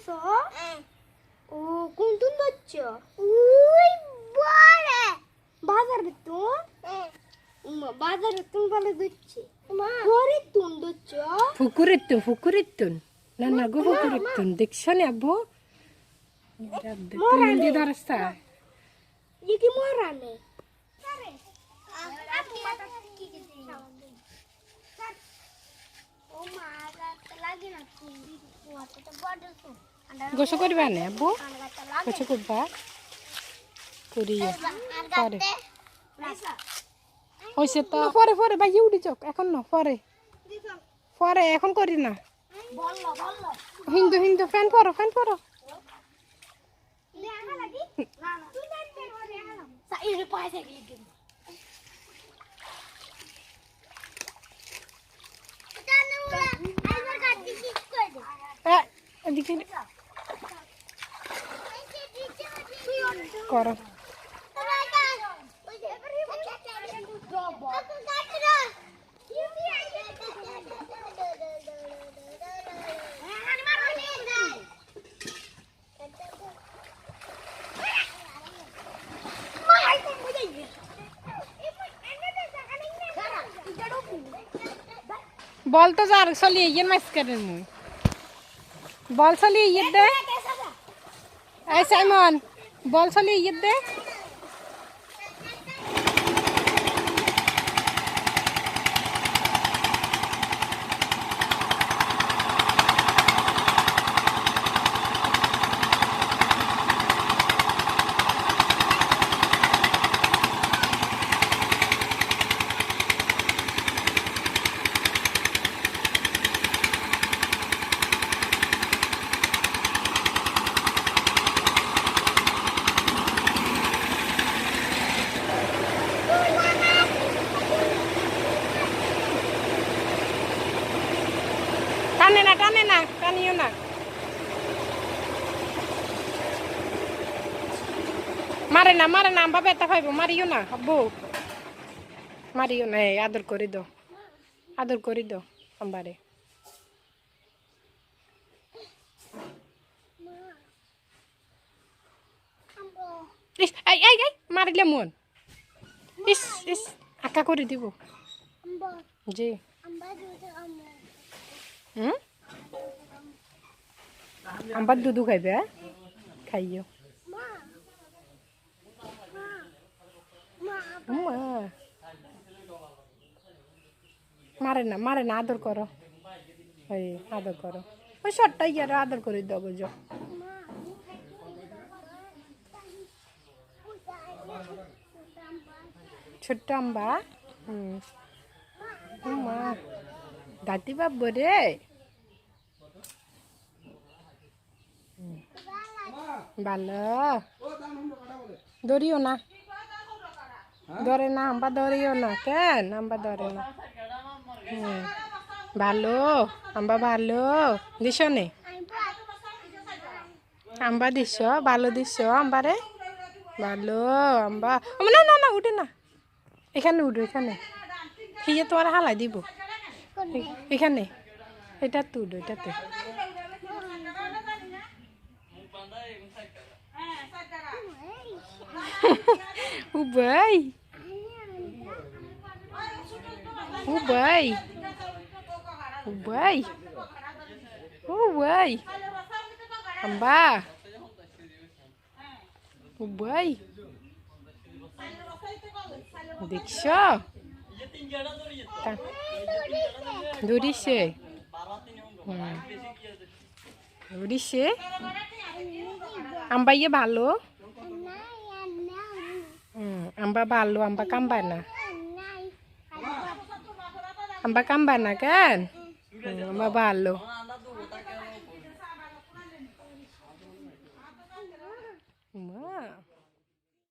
আইছো ও কোনতুন দচ্ছ ওই বড় বাজার তো বাজার তুন বলে দচ্ছি করে তুন দচ্ছ ফুকুরিতুন না না গো ফুকুরিতুন দেখছো না আব্বু তুই দি দরস্তা কি মরানে গোসল করবা না আব্বু গোসল করবা করিয়ে পরে হয়েছে তো পরে পরে ভাই উঠি চোখ এখন না পরে পরে এখন করি না হিন্দু হিন্দু ফ্যান পরো এদিকে করো বল তো যার চলিয়ে ইয়ে মাছ কাটে মুই বল চলিয়ে ইয়ে দে এই সাইমন বল চলিয়ে ইয়ে দে টানে না টানিও না মারে না আম্বা বেতা খাইব মারিও না আব্বু মারিও না আদর করে দাও আম্বারে ইস এই মারিলে মন ইস আঁকা করে দিব জি আম্বার দুধু খাইবে খাইও মারে না আদর করো ওই আদর করো ওই শর্টটাই আর আদর করে দাও বুঝো ছোট্ট আম্বা মা দাদি বাবু রে ভালো ধরিও না ধরে না আম্বা ধরিও না কেন আম্বা ধরে না ভালো আম্বা ভালো দিস নে আম্বা দিস ভালো দিস আম্বারে ভালো আম্বা না উঠে না এখানে উঠো এখানে হিয়ে তোমার হালাই দিব এখানে এটা তো উঠো এটাতে Ubay. Amba. Ubay. Diksha. Durishe. Durishe. Amba ye bhalo. Amba balo, amba kambana. Amba kambana kan? Amba balo.